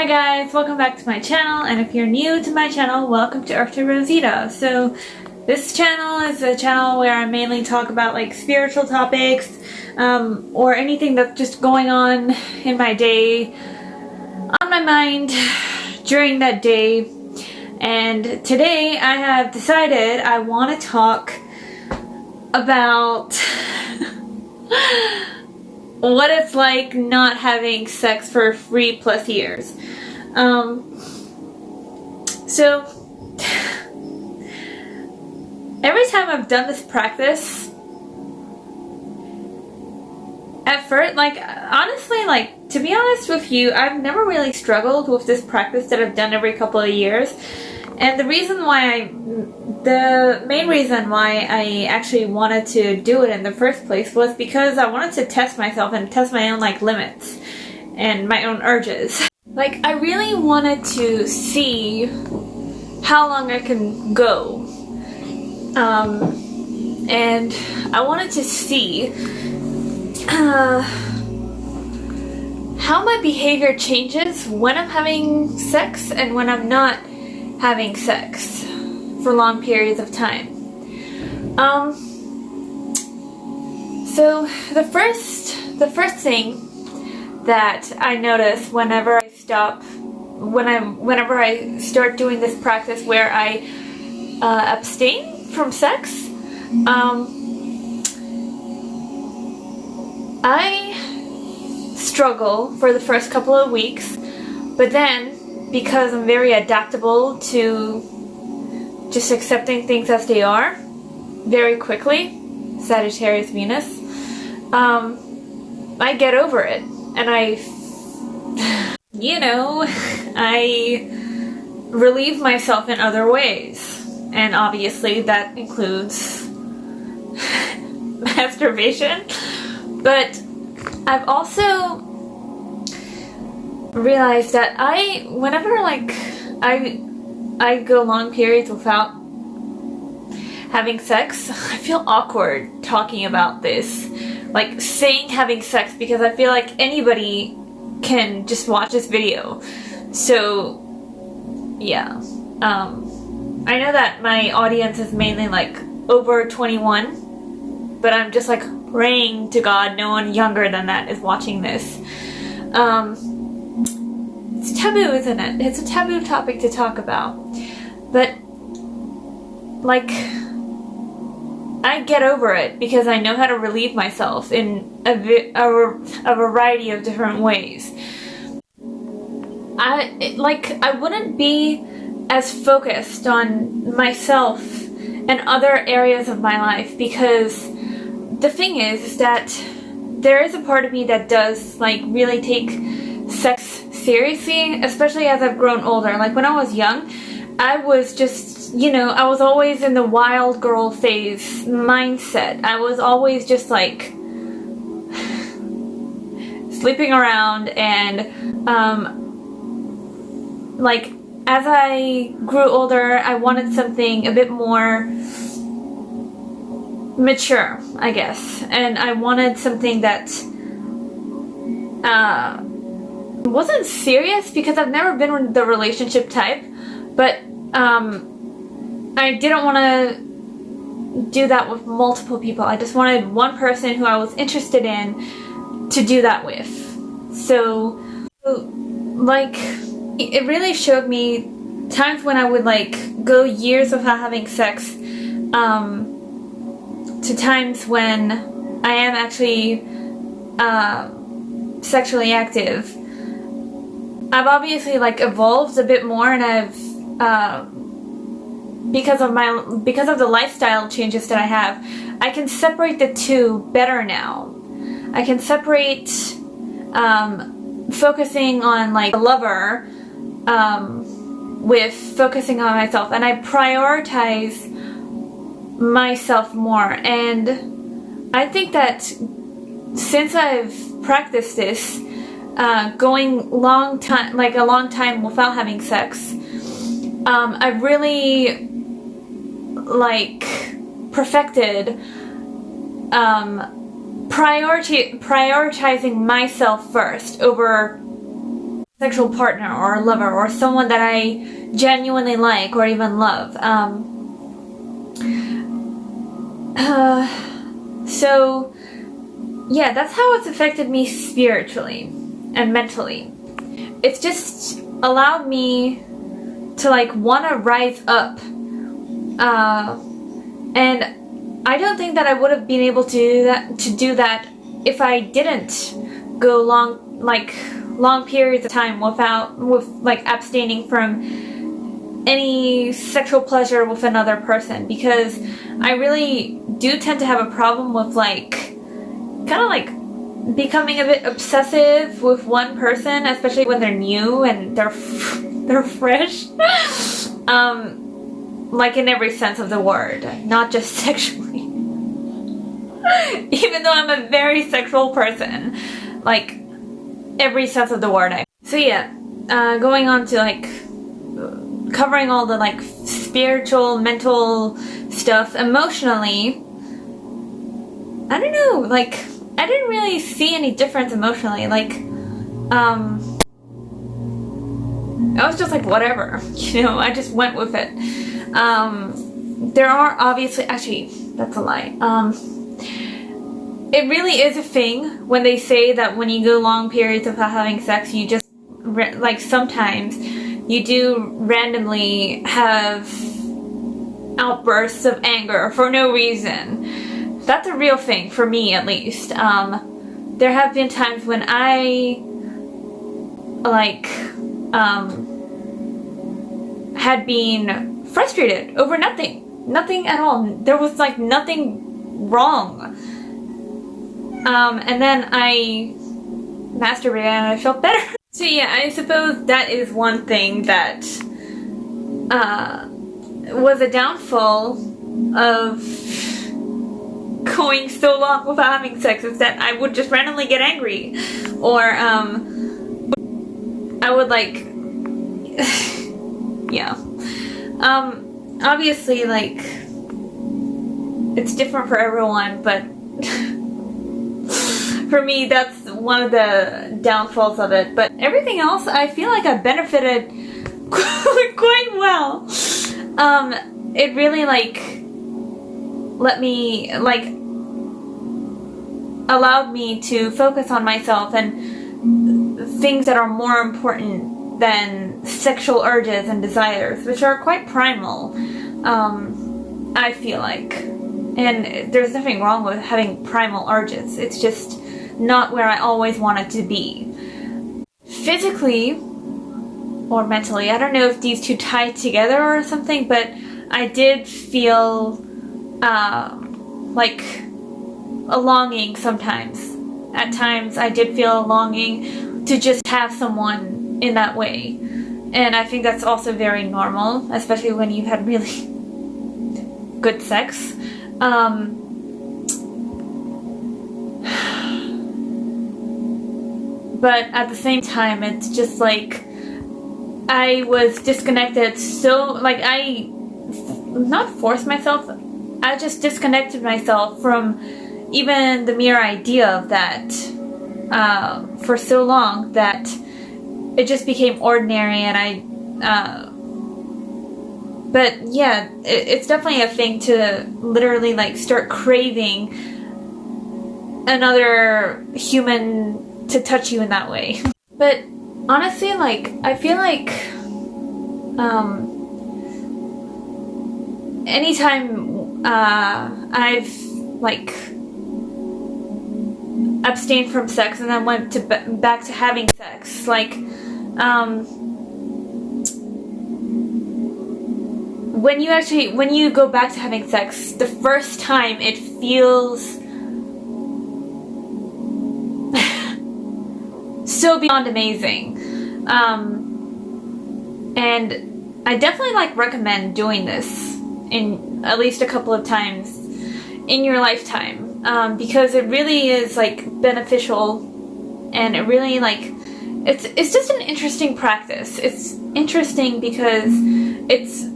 Hi guys, welcome back to my channel, and if you're new to my channel, welcome to Earth to Rosita. So this channel is a channel where I mainly talk about like spiritual topics or anything that's just going on in my day, on my mind during that day. And today I have decided I want to talk about what it's like not having sex for 3+ years. So every time I've done this practice, at first, honestly, to be honest with you, I've never really struggled with this practice that I've done every couple of years. And the main reason why I actually wanted to do it in the first place was because I wanted to test myself and test my own limits and my own urges. I really wanted to see how long I can go. And I wanted to see how my behavior changes when I'm having sex and when I'm not having sex for long periods of time. So the first thing that I notice whenever I start doing this practice where I abstain from sex, I struggle for the first couple of weeks, but then because I'm very adaptable to just accepting things as they are very quickly, Sagittarius Venus, I get over it, and I relieve myself in other ways, and obviously that includes masturbation. But I've also realized that whenever I go long periods without having sex, I feel awkward talking about this, saying having sex, because I feel like anybody can just watch this video. So yeah, I know that my audience is mainly over 21, but I'm just praying to God no one younger than that is watching this. It's taboo, isn't it? It's a taboo topic to talk about. But I get over it because I know how to relieve myself in a variety of different ways. I wouldn't be as focused on myself and other areas of my life, because the thing is that there is a part of me that does really take sex seriously, especially as I've grown older. When I was young, I was just, I was always in the wild girl phase mindset. I was always just sleeping around, and as I grew older, I wanted something a bit more mature, I guess, and I wanted something that wasn't serious, because I've never been the relationship type, but I didn't want to do that with multiple people. I just wanted one person who I was interested in to do that with. So it really showed me times when I would go years without having sex, to times when I am actually sexually active. I've obviously evolved a bit more, and I've because of the lifestyle changes that I have, I can separate the two better now. I can separate focusing on a lover with focusing on myself, and I prioritize myself more. And I think that since I've practiced this, going a long time without having sex, I've really perfected prioritizing myself first over sexual partner or a lover or someone that I genuinely like or even love. So yeah, that's how it's affected me spiritually and mentally. It's just allowed me to like want to rise up, and I don't think that I would have been able to do that if I didn't go long periods of time with abstaining from any sexual pleasure with another person, because I really do tend to have a problem with becoming a bit obsessive with one person, especially when they're new and they're fresh. In every sense of the word, not just sexually. Even though I'm a very sexual person, like every sense of the word. So yeah, going on to covering all the spiritual, mental stuff. Emotionally, I don't know, I didn't really see any difference emotionally. I was just whatever, I just went with it. There are obviously, actually, that's a lie. It really is a thing when they say that when you go long periods without having sex, you just, sometimes you do randomly have outbursts of anger for no reason. That's a real thing, for me at least. There have been times when I, had been frustrated over nothing at all. There was nothing wrong. And then I masturbated and I felt better. So yeah, I suppose that is one thing that was a downfall of going so long without having sex, is that I would just randomly get angry, or I would yeah. Obviously, it's different for everyone, but for me, that's one of the downfalls of it. But everything else, I feel like I benefited quite well. It really, let me, allowed me to focus on myself and things that are more important than sexual urges and desires, which are quite primal, I feel like. And there's nothing wrong with having primal urges. It's just not where I always wanted to be. Physically or mentally, I don't know if these two tie together or something, but I did feel a longing sometimes. At times I did feel a longing to just have someone in that way. And I think that's also very normal, especially when you've had really good sex. But at the same time, it's just I was disconnected, so I not forced myself, I just disconnected myself from even the mere idea of that for so long that it just became ordinary. And but yeah, it's definitely a thing to literally start craving another human to touch you in that way. But honestly, I feel anytime I've abstained from sex and then went to back to having sex, when you go back to having sex, the first time it feels so beyond amazing. And I definitely recommend doing this in at least a couple of times in your lifetime, because it really is beneficial, and it really it's just an interesting practice. It's interesting because it's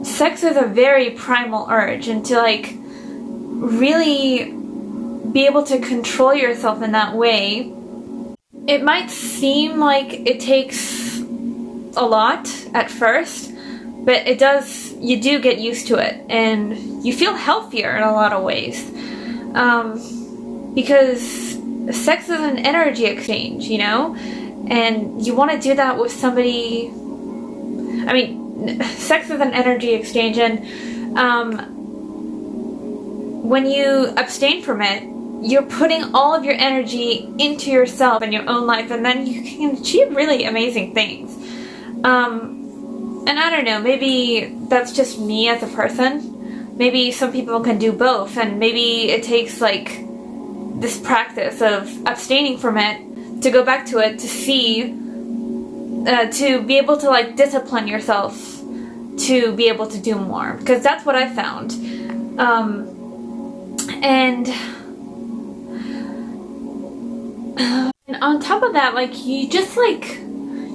sex is a very primal urge, and to really be able to control yourself in that way it might seem like it takes a lot at first, but you do get used to it, and you feel healthier in a lot of ways. Because sex is an energy exchange, you know? And you want to do that with somebody. I mean, sex is an energy exchange, and when you abstain from it, you're putting all of your energy into yourself and your own life, and then you can achieve really amazing things. And I don't know, maybe that's just me as a person. Maybe some people can do both, and maybe it takes like this practice of abstaining from it to go back to it, to see, to be able to like discipline yourself to be able to do more, because that's what I found. And on top of that, like, you just like,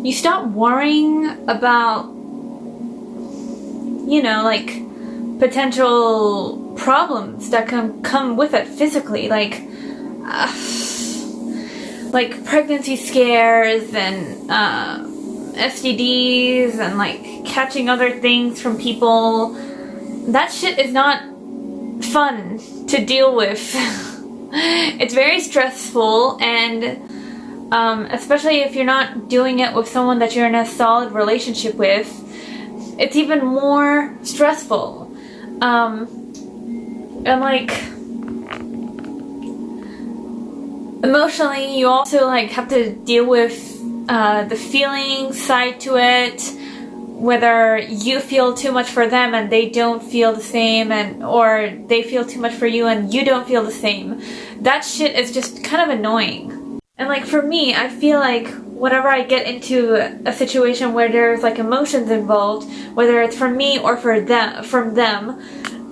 you stop worrying about, you know, like potential problems that can come with it physically, like pregnancy scares and STDs and like catching other things from people. That shit is not fun to deal with. It's very stressful, and especially if you're not doing it with someone that you're in a solid relationship with, it's even more stressful. And like, emotionally, you also like have to deal with the feeling side to it, whether you feel too much for them and they don't feel the same, and or they feel too much for you and you don't feel the same. That shit is just kind of annoying. And like, for me, I feel like whenever I get into a situation where there's like emotions involved, whether it's from me or from them,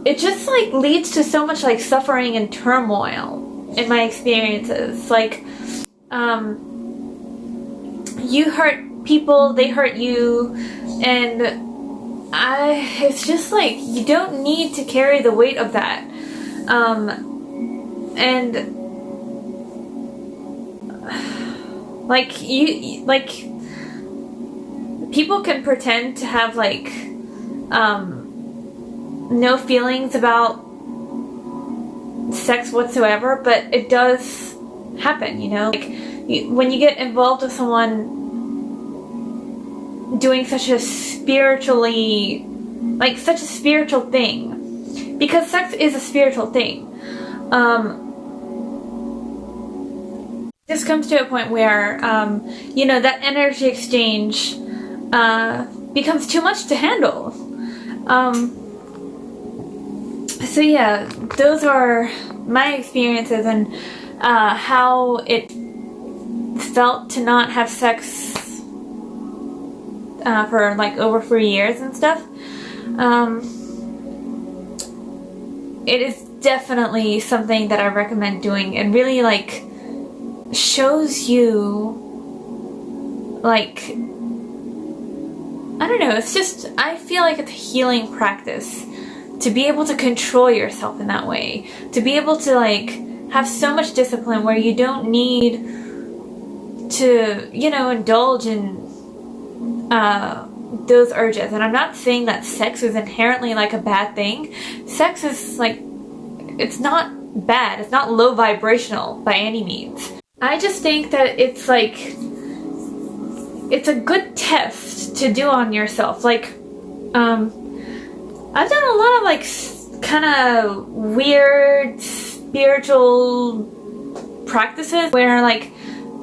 it just like leads to so much like suffering and turmoil in my experiences. Like, you hurt people, they hurt you, and it's just like, you don't need to carry the weight of that. And like, you like, people can pretend to have like no feelings about sex whatsoever, but it does happen, you know? Like, when you get involved with someone doing such a spiritual thing, because sex is a spiritual thing, this comes to a point where, you know, that energy exchange becomes too much to handle. So yeah, those are my experiences, and how it felt to not have sex for like over 3 years and stuff. It is definitely something that I recommend doing. It really like shows you, like, I don't know, it's just, I feel like it's a healing practice to be able to control yourself in that way, to be able to like have so much discipline where you don't need to, you know, indulge in those urges. And I'm not saying that sex is inherently like a bad thing. Sex is like, it's not bad, it's not low vibrational by any means. I just think that it's like, it's a good test to do on yourself. Like, I've done a lot of like kind of weird spiritual practices where, like,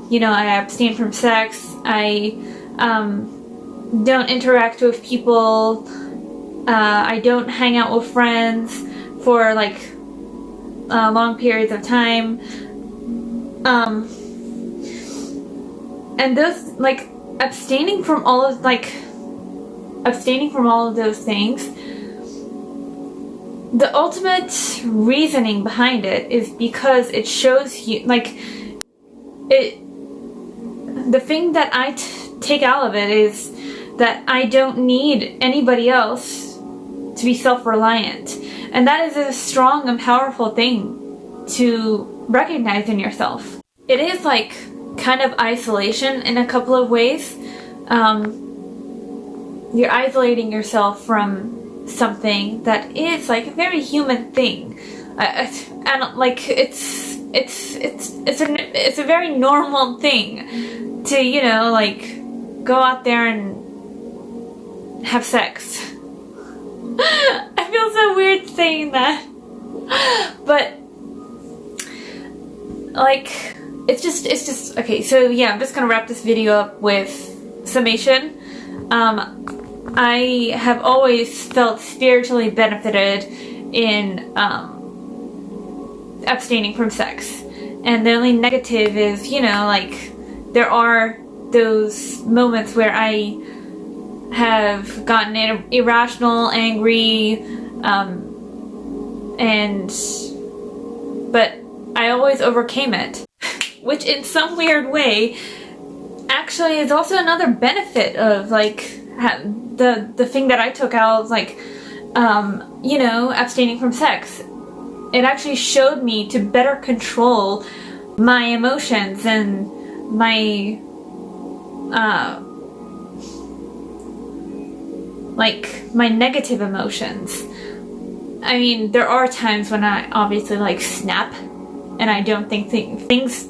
you know, I abstain from sex, I don't interact with people, I don't hang out with friends for like long periods of time, and those, like, abstaining from all of those things, the ultimate reasoning behind it is because it shows you, like, the thing that I take out of it is that I don't need anybody else to be self-reliant. And that is a strong and powerful thing to recognize in yourself. It is like kind of isolation in a couple of ways. You're isolating yourself from something that is like a very human thing. And like it's a very normal thing to, you know, like go out there and have sex. I feel so weird saying that, but like it's just okay. So yeah, I'm just gonna wrap this video up with summation. I have always felt spiritually benefited in abstaining from sex, and the only negative is, you know, like there are those moments where I have gotten irrational, angry, but I always overcame it, which in some weird way actually is also another benefit of like the thing that I took out, like you know, abstaining from sex. It actually showed me to better control my emotions and my like my negative emotions. I mean, there are times when I obviously like snap and I don't think things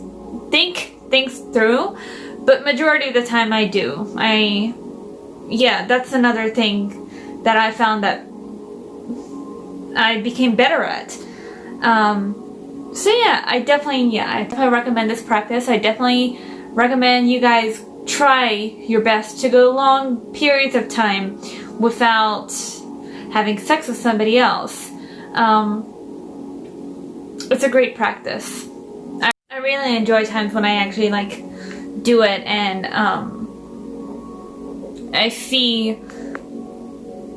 through, but majority of the time I do. Yeah, that's another thing that I found that I became better at. So yeah, I definitely recommend this practice. I definitely recommend you guys try your best to go long periods of time without having sex with somebody else. It's a great practice. I really enjoy times when I actually like do it, and I see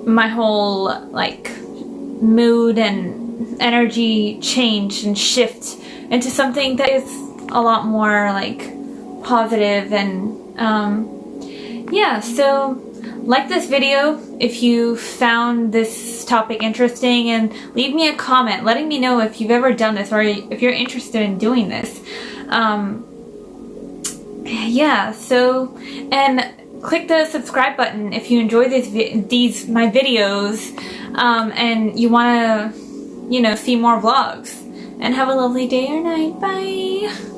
my whole like mood and energy change and shift into something that is a lot more like positive. And yeah, so like this video if you found this topic interesting, and leave me a comment letting me know if you've ever done this or if you're interested in doing this. Yeah, so, and click the subscribe button if you enjoy my videos, and you want to, you know, see more vlogs. And have a lovely day or night. Bye!